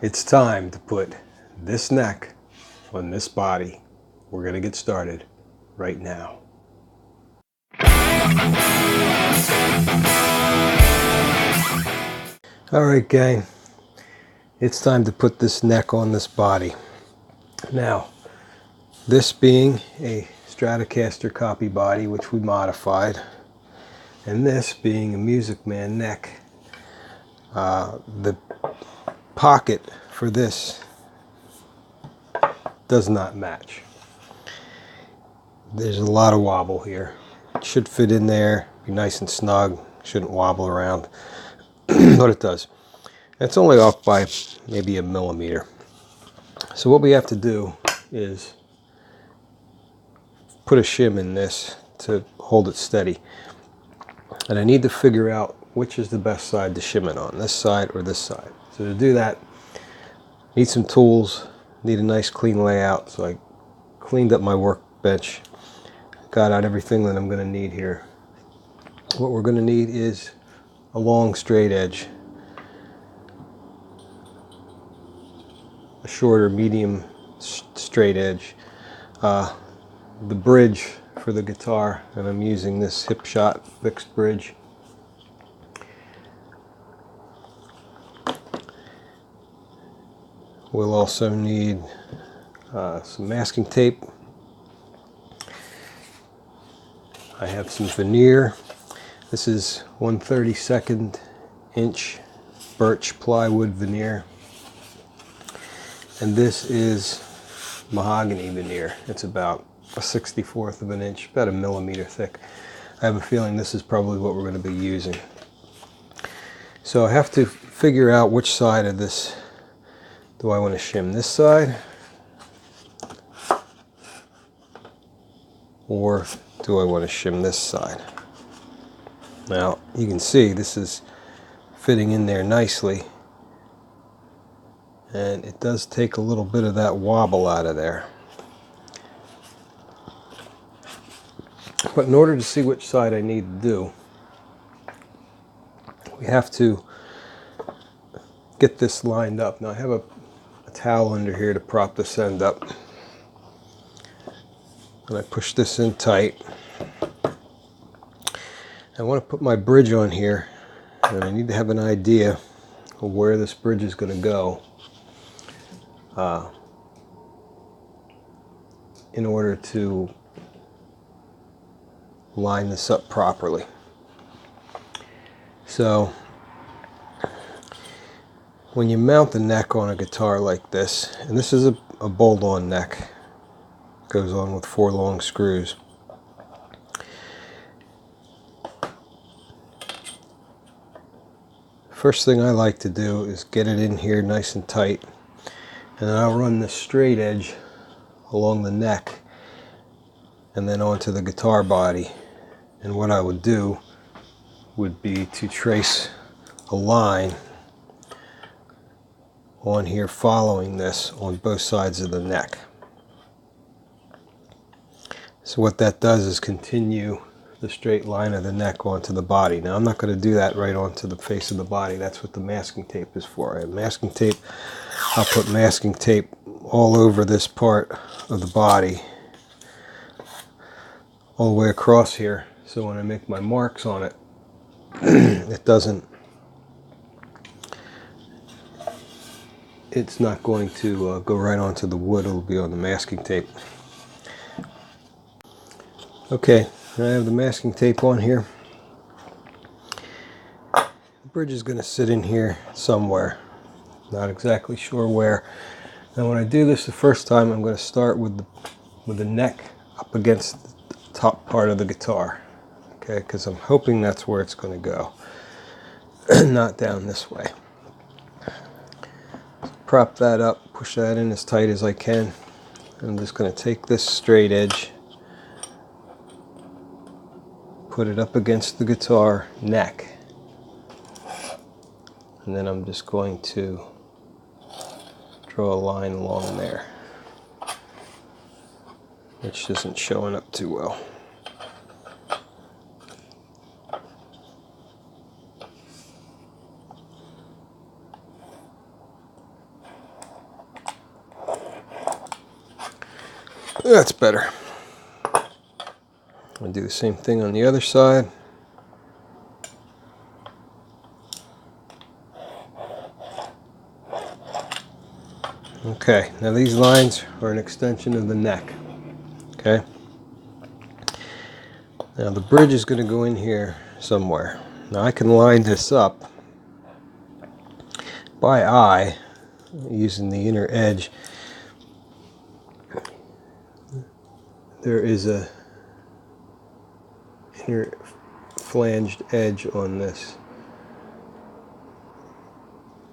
It's time to put this neck on this body. We're going to get started right now. Alright gang, it's time to put this neck on this body. Now, this being a Stratocaster copy body, which we modified, and this being a Musicman neck, the pocket for this does not match. There's a lot of wobble here. It should fit in there, be nice and snug, shouldn't wobble around, but it does. It's only off by maybe a millimeter. So what we have to do is put a shim in this to hold it steady. And I need to figure out which is the best side to shim it on, this side or this side. So to do that, need some tools, need a nice clean layout. So I cleaned up my workbench, got out everything that I'm going to need here. What we're going to need is a long straight edge, a shorter medium straight edge, the bridge for the guitar, and I'm using this hip shot fixed bridge. We'll also need some masking tape. I have some veneer. This is 1/32 inch birch plywood veneer. And this is mahogany veneer. It's about a 1/64 of an inch, about a millimeter thick. I have a feeling this is probably what we're going to be using. So I have to figure out which side of this do I want to shim, this side or do I want to shim this side? Now you can see this is fitting in there nicely, and it does take a little bit of that wobble out of there. But in order to see which side I need to do, we have to get this lined up. Now I have a towel under here to prop this end up, and I push this in tight. I want to put my bridge on here, and I need to have an idea of where this bridge is going to go in order to line this up properly. So when you mount the neck on a guitar like this, and this is a bolt-on neck, goes on with 4 long screws. First thing I like to do is get it in here nice and tight, and then I'll run this straight edge along the neck and then onto the guitar body. And what I would do would be to trace a line on here following this on both sides of the neck. So what that does is continue the straight line of the neck onto the body. Now I'm not going to do that right onto the face of the body. That's what the masking tape is for. I have masking tape. I'll put masking tape all over this part of the body, all the way across here, so when I make my marks on it, it's not going to go right onto the wood. It'll be on the masking tape. Okay, I have the masking tape on here. The bridge is going to sit in here somewhere. Not exactly sure where. Now when I do this the first time, I'm going to start with the neck up against the top part of the guitar. Okay, because I'm hoping that's where it's going to go. Not down this way. Prop that up, push that in as tight as I can. I'm just going to take this straight edge, put it up against the guitar neck, and then I'm just going to draw a line along there, which isn't showing up too well. That's better. I'll do the same thing on the other side. Okay, now these lines are an extension of the neck. Okay. Now the bridge is going to go in here somewhere. Now I can line this up by eye using the inner edge. There is a inner flanged edge on this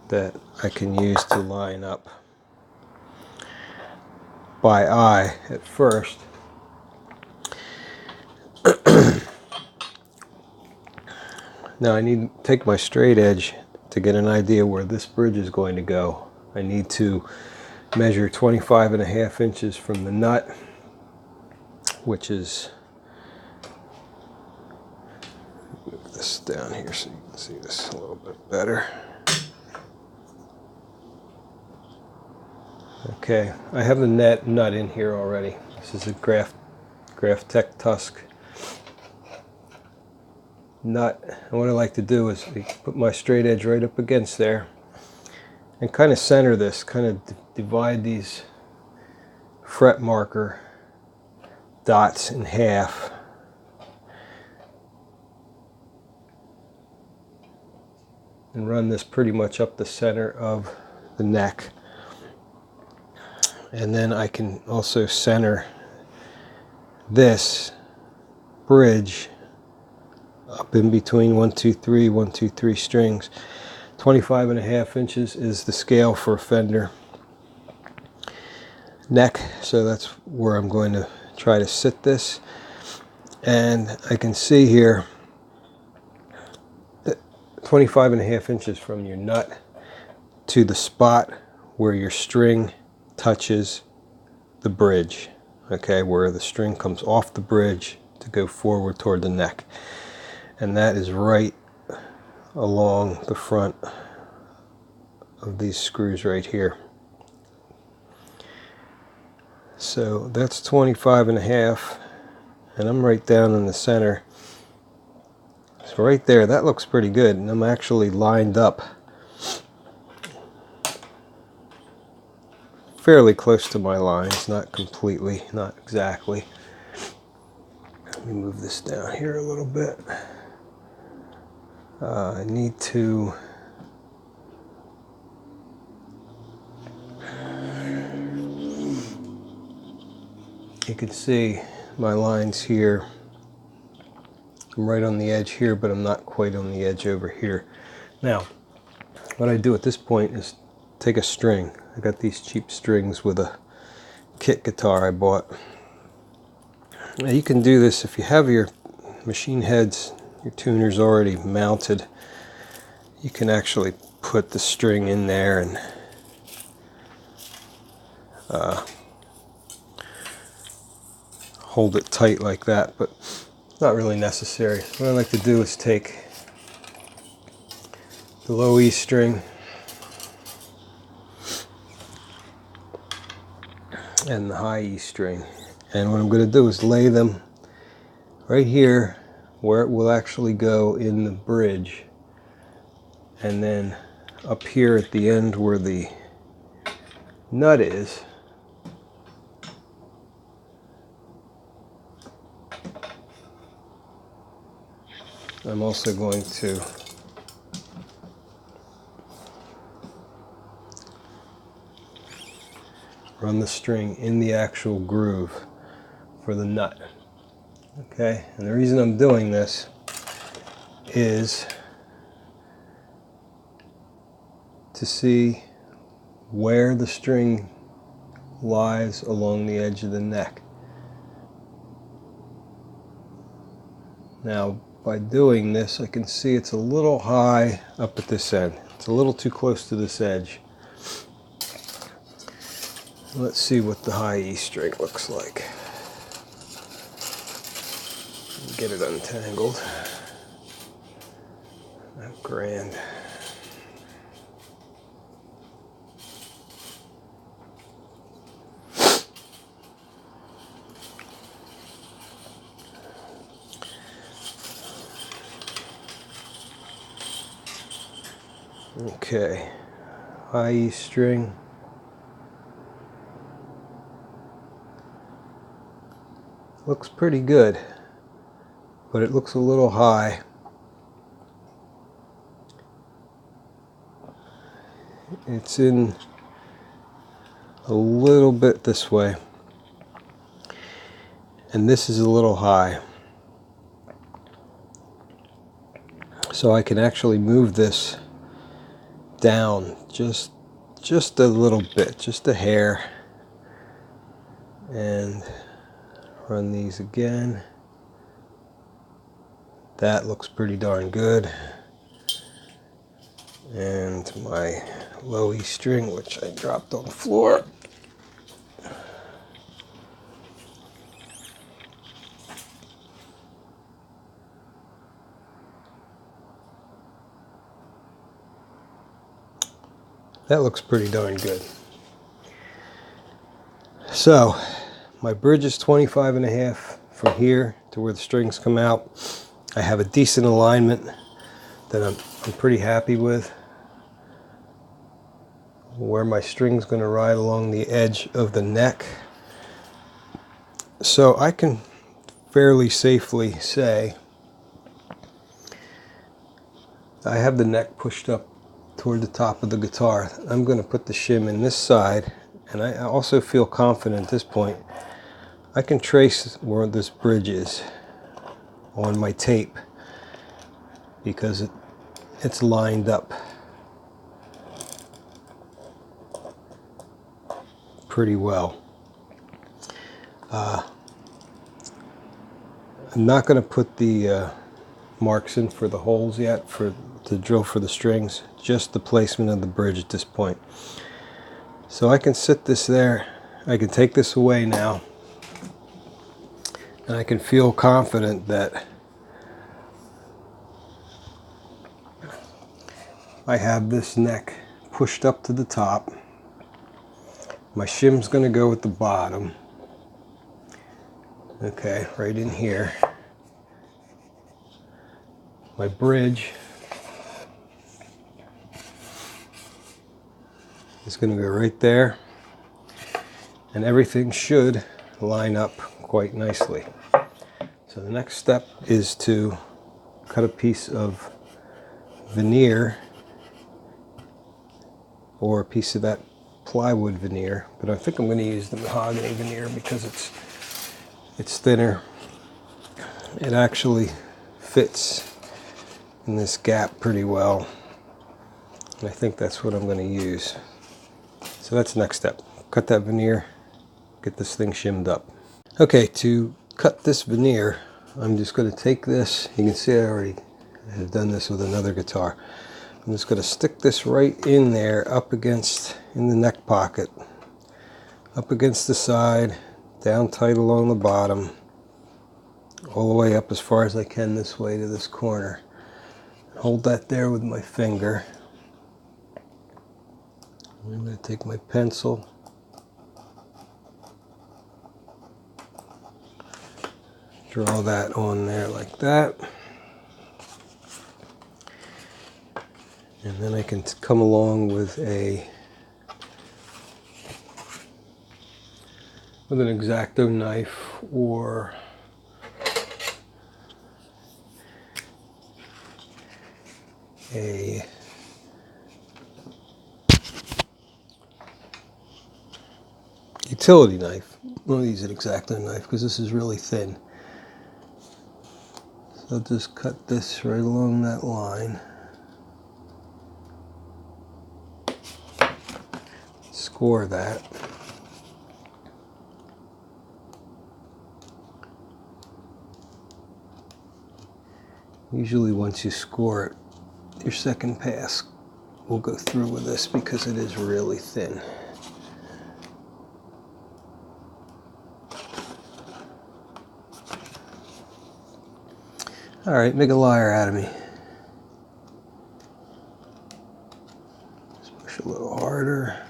that I can use to line up by eye at first. Now I need to take my straight edge to get an idea where this bridge is going to go. I need to measure 25.5 inches from the nut, which is, move this down here so you can see this a little bit better. Okay, I have the nut in here already. This is a Graphtec Tusk nut. And what I like to do is put my straight edge right up against there and kind of center this, kind of divide these fret marker dots in half. And run this pretty much up the center of the neck. And then I can also center this bridge up in between 1, 2, 3, 1, 2, 3 strings. 25.5 inches is the scale for a Fender neck, so that's where I'm going to try to sit this. And I can see here that 25.5 inches from your nut to the spot where your string touches the bridge, okay, where the string comes off the bridge to go forward toward the neck. And that is right along the front of these screws right here. So that's 25.5, and I'm right down in the center. So right there, that looks pretty good, and I'm actually lined up fairly close to my lines, not completely, not exactly. Let me move this down here a little bit. I need to you can see my lines here. I'm right on the edge here, but I'm not quite on the edge over here. Now, what I do at this point is take a string. I got these cheap strings with a kit guitar I bought. Now you can do this if you have your machine heads, your tuners already mounted. You can actually put the string in there and hold it tight like that, but not really necessary. What I like to do is take the low E string and the high E string, and what I'm going to do is lay them right here where it will actually go in the bridge, and then up here at the end where the nut is, I'm also going to run the string in the actual groove for the nut. Okay, and the reason I'm doing this is to see where the string lies along the edge of the neck. Now, by doing this, I can see it's a little high up at this end. It's a little too close to this edge. Let's see what the high E string looks like. Get it untangled. Oh, grand. Okay, high E string. Looks pretty good, but it looks a little high. It's in a little bit this way, and this is a little high. So I can actually move this down just a little bit, just a hair, and run these again. That looks pretty darn good. And my low E string, which I dropped on the floor. That looks pretty darn good. So my bridge is 25.5 from here to where the strings come out. I have a decent alignment that I'm pretty happy with, where my string's going to ride along the edge of the neck. So I can fairly safely say I have the neck pushed up toward the top of the guitar. I'm going to put the shim in this side, and I also feel confident at this point I can trace where this bridge is on my tape because it's lined up pretty well. I'm not going to put the marks in for the holes yet to drill for the strings, just the placement of the bridge at this point. So I can sit this there, I can take this away now, and I can feel confident that I have this neck pushed up to the top. My shim's going to go at the bottom. Okay, right in here. My bridge is going to go right there, and everything should line up quite nicely. So the next step is to cut a piece of veneer, or a piece of that plywood veneer, but I think I'm going to use the mahogany veneer because it's thinner. It actually fits in this gap pretty well, and I think that's what I'm going to use. So that's the next step. Cut that veneer, get this thing shimmed up. Okay, to cut this veneer, I'm just going to take this. You can see I already have done this with another guitar. I'm just going to stick this right in there, in the neck pocket, up against the side, down tight along the bottom, all the way up as far as I can this way to this corner. Hold that there with my finger. I'm going to take my pencil, draw that on there like that, and then I can come along with an X-Acto knife or a utility knife. I'm going to use an X-Acto knife because this is really thin. So I'll just cut this right along that line. Score that. Usually once you score it, your second pass will go through with this because it is really thin. All right, make a liar out of me. Just push a little harder.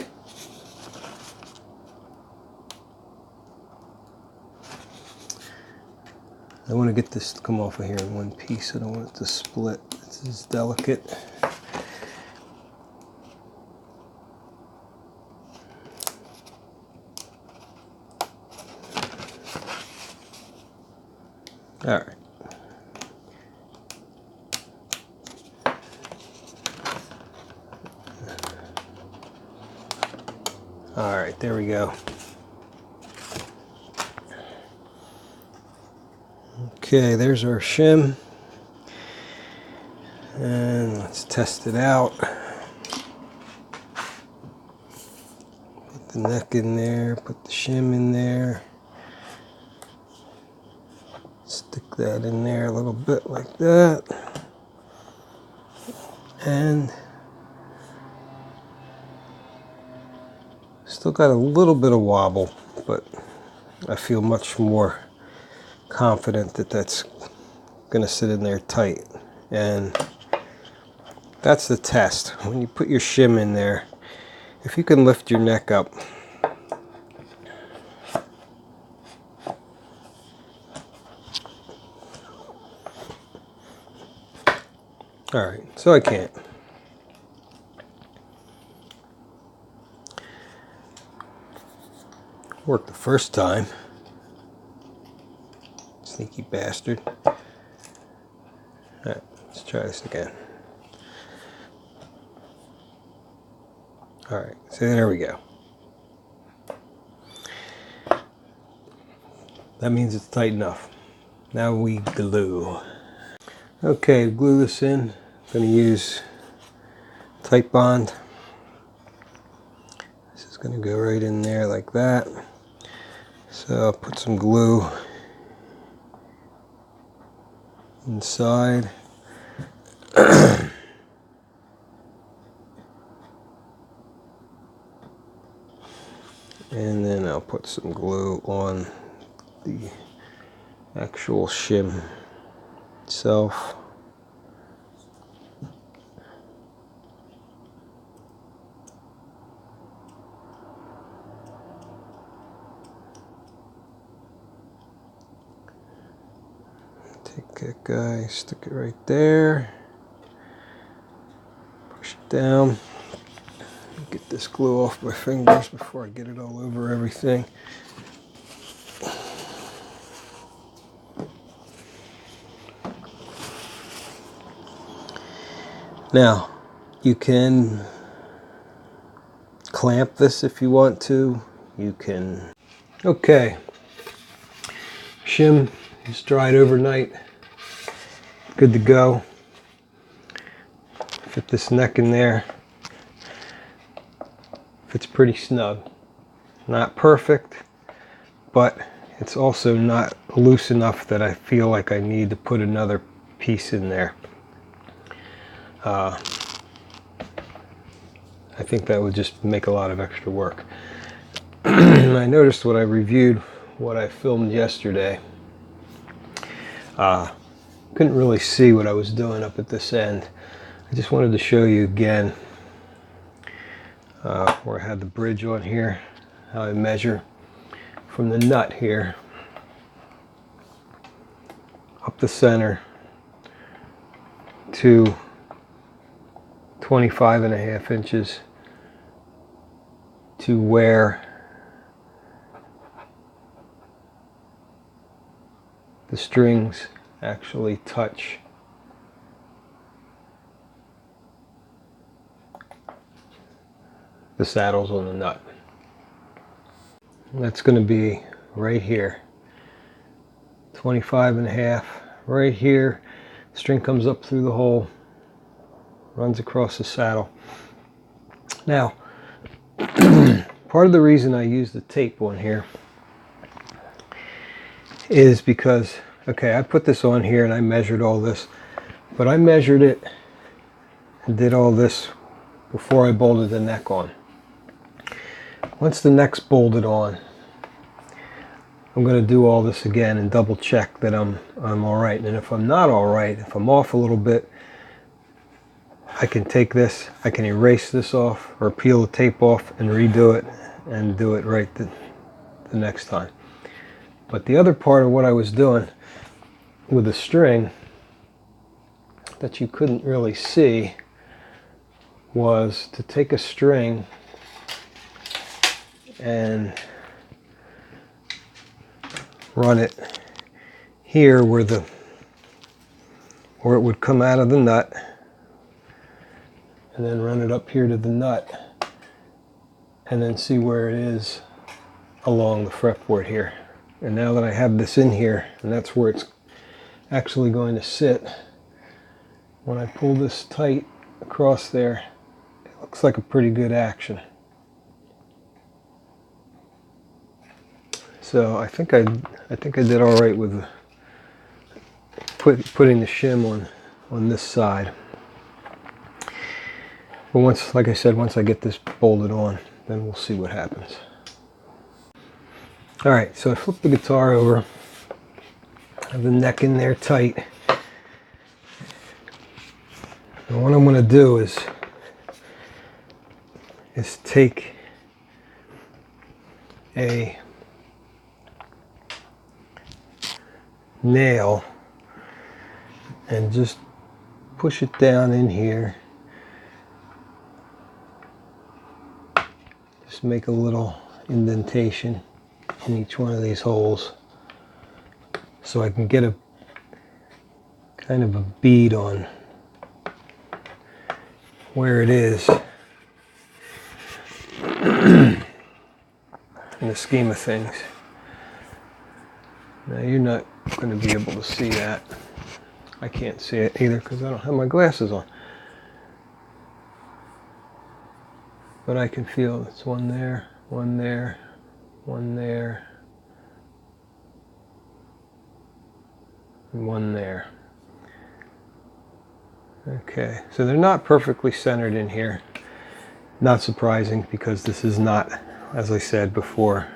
I want to get this to come off of here in one piece. I don't want it to split. This is delicate. All right. All right, there we go. Okay, there's our shim. And let's test it out. Put the neck in there, put the shim in there. Stick that in there a little bit like that. And still got a little bit of wobble, but I feel much more confident that that's going to sit in there tight. And that's the test. When you put your shim in there, if you can lift your neck up, all right, so I can't. Worked the first time. Sneaky bastard. All right, let's try this again. All right, so there we go. That means it's tight enough. Now we glue. Okay, glue this in. I'm going to use tight bond. This is going to go right in there like that. So I'll put some glue inside. And then I'll put some glue on the actual shim itself. Take that guy, stick it right there. Push it down. Get this glue off my fingers before I get it all over everything. Now, you can clamp this if you want to. You can. Okay. Shim is dried overnight. Good to go. Fit this neck in there. Fits pretty snug. Not perfect, but it's also not loose enough that I feel like I need to put another piece in there. I think that would just make a lot of extra work. I noticed when I reviewed what I filmed yesterday, couldn't really see what I was doing up at this end. I just wanted to show you again where I had the bridge on here, how I measure from the nut here up the center to 25.5 inches to where the strings actually touch the saddles on the nut. That's going to be right here, 25.5, right here. String comes up through the hole, runs across the saddle. Now, part of the reason I use the tape on here is because, okay, I put this on here and I measured all this, but I measured it and did all this before I bolted the neck on. Once the neck's bolted on, I'm going to do all this again and double check that I'm all right. And if I'm not all right, if I'm off a little bit, I can take this, I can erase this off or peel the tape off and redo it and do it right the next time. But the other part of what I was doing with the string that you couldn't really see was to take a string and run it here where it would come out of the nut, and then run it up here to the nut, and then see where it is along the fretboard here. And now that I have this in here, and that's where it's actually going to sit, when I pull this tight across there, it looks like a pretty good action. So I think I did all right with putting the shim on this side. But once, like I said, once I get this bolted on, then we'll see what happens. All right, so I flipped the guitar over. I have the neck in there tight. And what I'm going to do is take a nail and just push it down in here. Just make a little indentation in each one of these holes so I can get a kind of a bead on where it is in the scheme of things. Now you're not going to be able to see that. I can't see it either because I don't have my glasses on. But I can feel it's one there, one there, one there, and one there. Okay, so they're not perfectly centered in here. Not surprising because this is not, as I said before,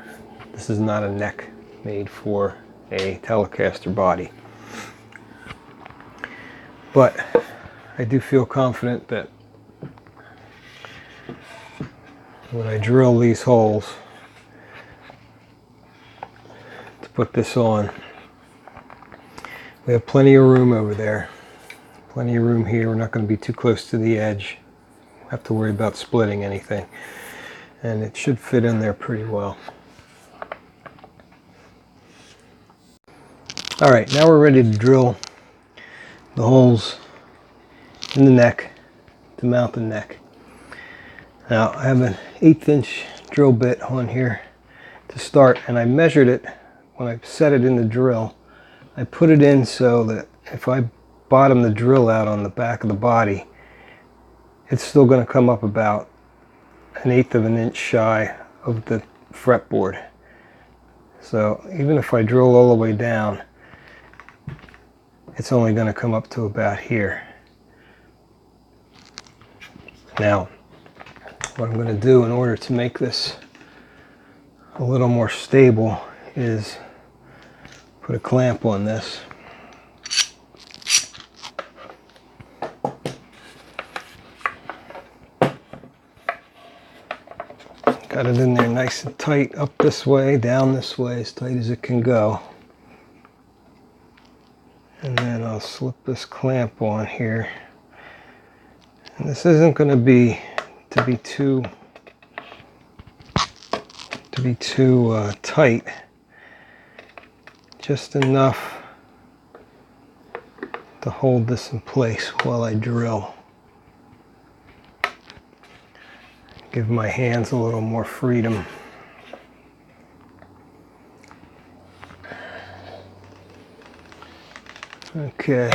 this is not a neck made for a Telecaster body. But I do feel confident that when I drill these holes to put this on, we have plenty of room over there. Plenty of room here. We're not going to be too close to the edge. Have to worry about splitting anything. And it should fit in there pretty well. Alright, now we're ready to drill the holes in the neck to mount the neck. Now I have an 1/8 inch drill bit on here to start, and I measured it when I set it in the drill. I put it in so that if I bottom the drill out on the back of the body, it's still going to come up about 1/8 of an inch shy of the fretboard. So even if I drill all the way down, it's only going to come up to about here. Now, what I'm going to do in order to make this a little more stable is put a clamp on this. Got it in there nice and tight, up this way, down this way, as tight as it can go. And then I'll slip this clamp on here. And this isn't going to be too tight, just enough to hold this in place while I drill. Give my hands a little more freedom. Okay.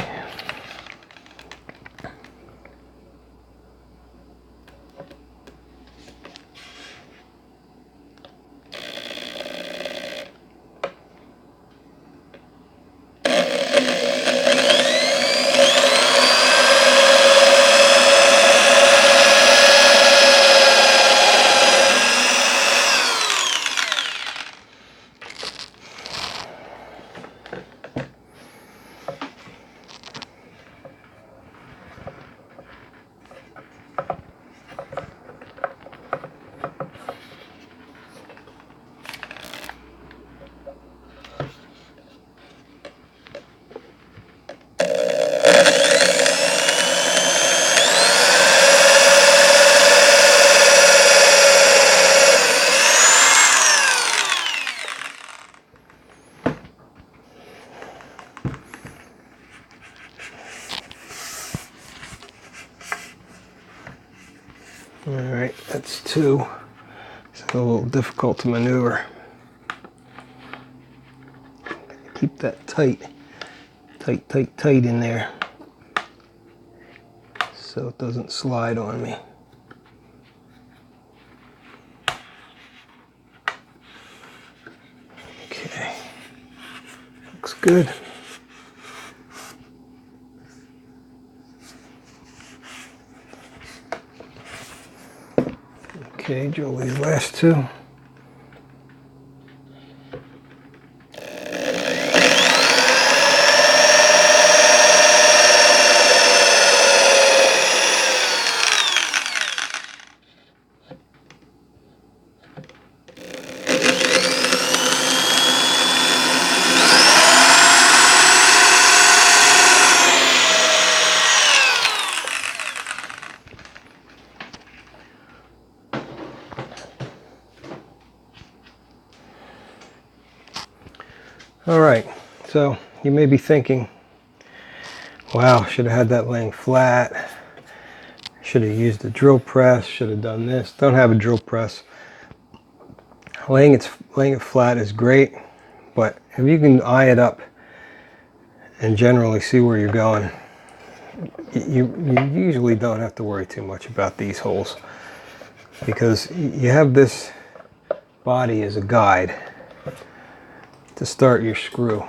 too. It's a little difficult to maneuver. Keep that tight in there so it doesn't slide on me. Okay, looks good. Okay, drill these last two. All right, so you may be thinking, wow, should have had that laying flat. Should have used a drill press, should have done this. Don't have a drill press. Laying it flat is great, but if you can eye it up and generally see where you're going, you usually don't have to worry too much about these holes, because you have this body as a guide to start your screw.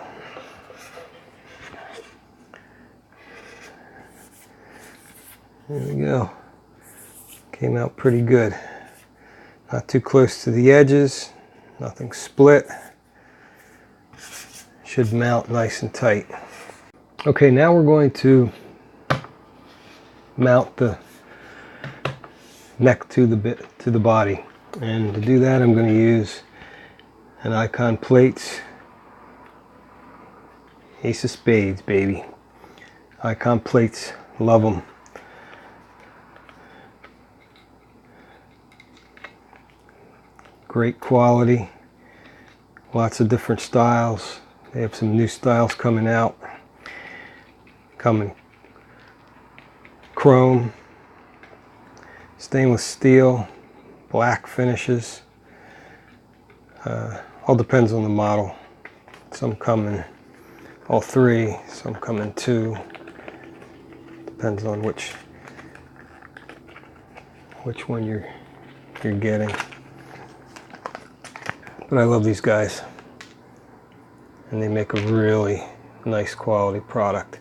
There we go. Came out pretty good. Not too close to the edges, nothing split. Should mount nice and tight. Okay, now we're going to mount the neck to the body. And to do that, I'm going to use an Icon Plates Ace of Spades, baby. Icon Plates, love them. Great quality, lots of different styles. They have some new styles coming out. Coming chrome, stainless steel, black finishes. All depends on the model. Some come in all three, some come in two. Depends on which one you're getting. But I love these guys, and they make a really nice quality product.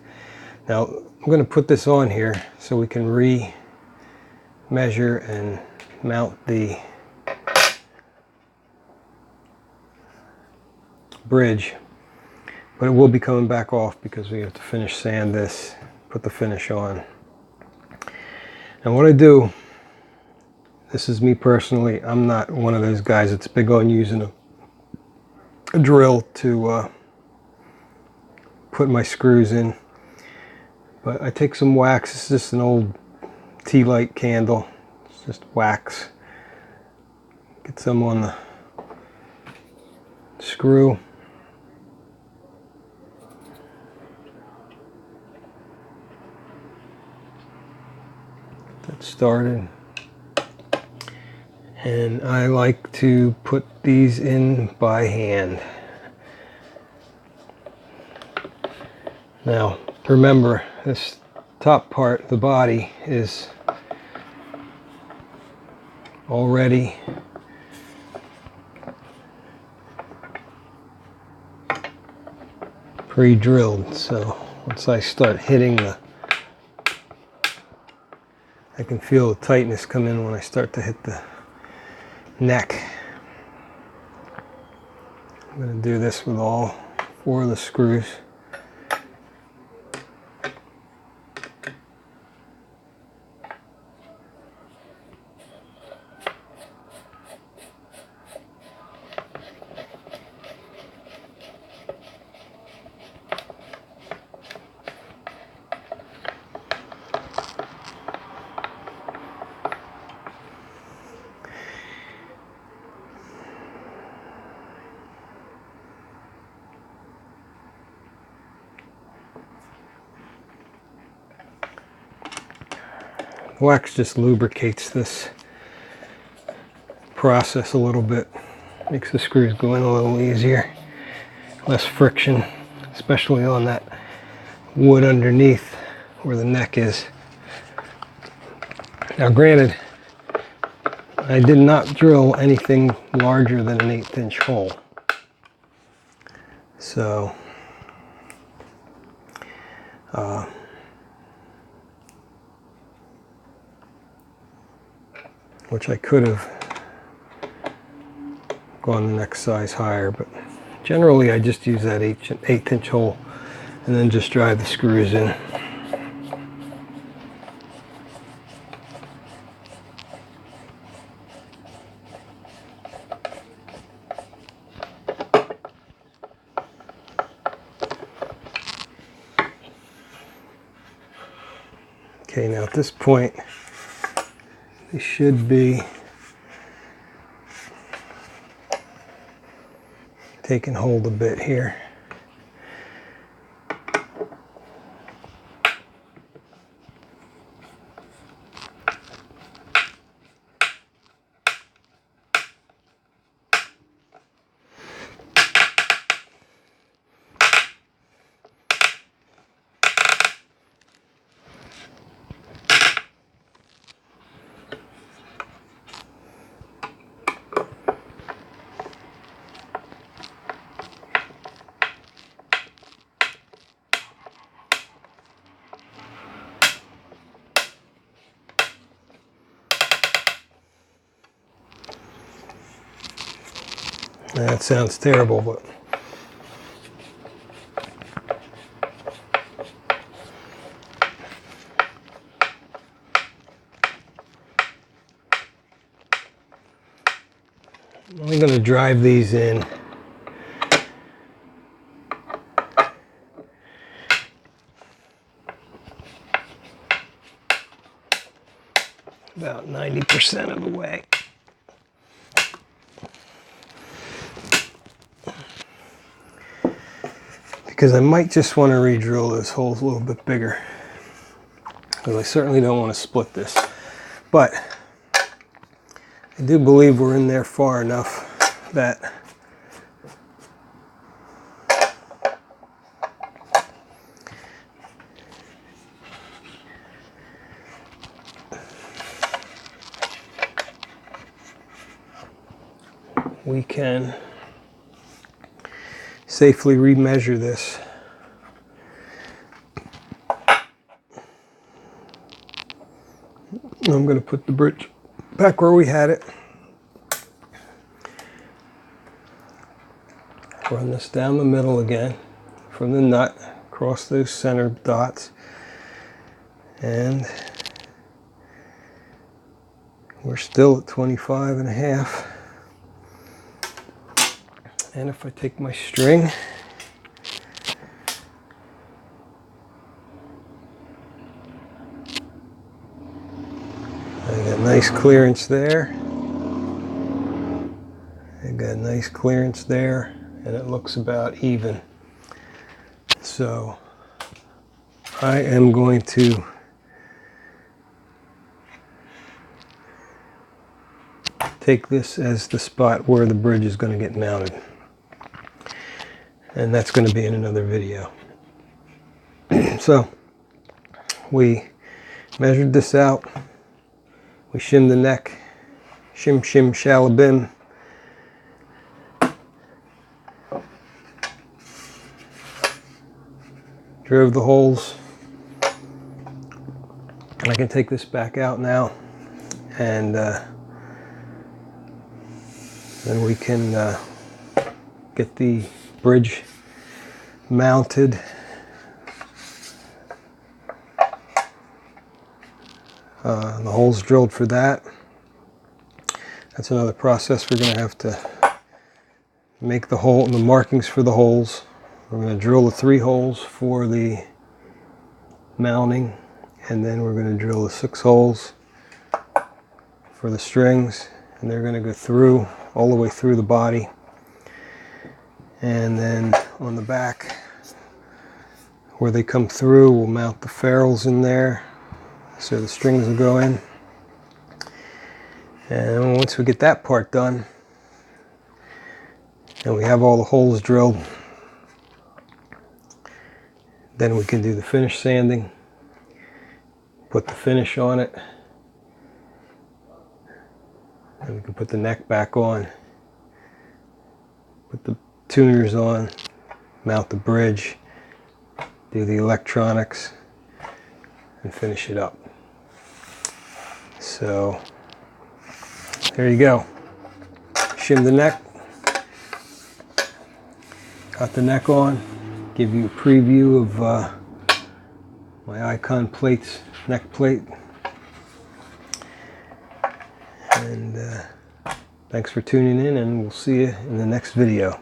Now I'm going to put this on here so we can measure and mount the bridge, but it will be coming back off because we have to finish sand this, put the finish on. And what I do, this is me personally, I'm not one of those guys that's big on using a drill to put my screws in, but I take some wax. It's just an old tea light candle. It's just wax. Get some on the screw. Get that started. And I like to put these in by hand. Now, remember, this top part, the body, is already pre-drilled, so once I start hitting I can feel the tightness come in when I start to hit the neck. I'm going to do this with all 4 of the screws. Wax just lubricates this process a little bit. Makes the screws go in a little easier. Less friction, especially on that wood underneath where the neck is. Now granted, I did not drill anything larger than an 1/8 inch hole. So, which I could have gone the next size higher, but generally I just use that 1/8 inch hole and then just drive the screws in. Okay, now at this point, they should be taking hold a bit here. That sounds terrible, but I'm only going to drive these in about 90% of the way. Because I might just want to re-drill those holes a little bit bigger. Because I certainly don't want to split this. But I do believe we're in there far enough that we can safely remeasure this. I'm going to put the bridge back where we had it. Run this down the middle again from the nut, across those center dots, and we're still at 25.5. And if I take my string, I got nice clearance there. I got nice clearance there, and it looks about even. So I am going to take this as the spot where the bridge is going to get mounted. And that's going to be in another video. So we measured this out. We shimmed the neck. Shim, shim, shalabim. Drove the holes. I can take this back out now, and then we can get the bridge mounted. The holes drilled for that. That's another process. We're going to have to make the hole, the markings for the holes. We're going to drill the 3 holes for the mounting, and then we're going to drill the 6 holes for the strings, and they're going to go through all the way through the body. And then on the back where they come through, we'll mount the ferrules in there so the strings will go in. And once we get that part done, and we have all the holes drilled, then we can do the finish sanding, put the finish on it, and we can put the neck back on, put the tuners on, mount the bridge, do the electronics, and finish it up. So there you go. Shim the neck, got the neck on, give you a preview of my icon plates, neck plate. And thanks for tuning in, and we'll see you in the next video.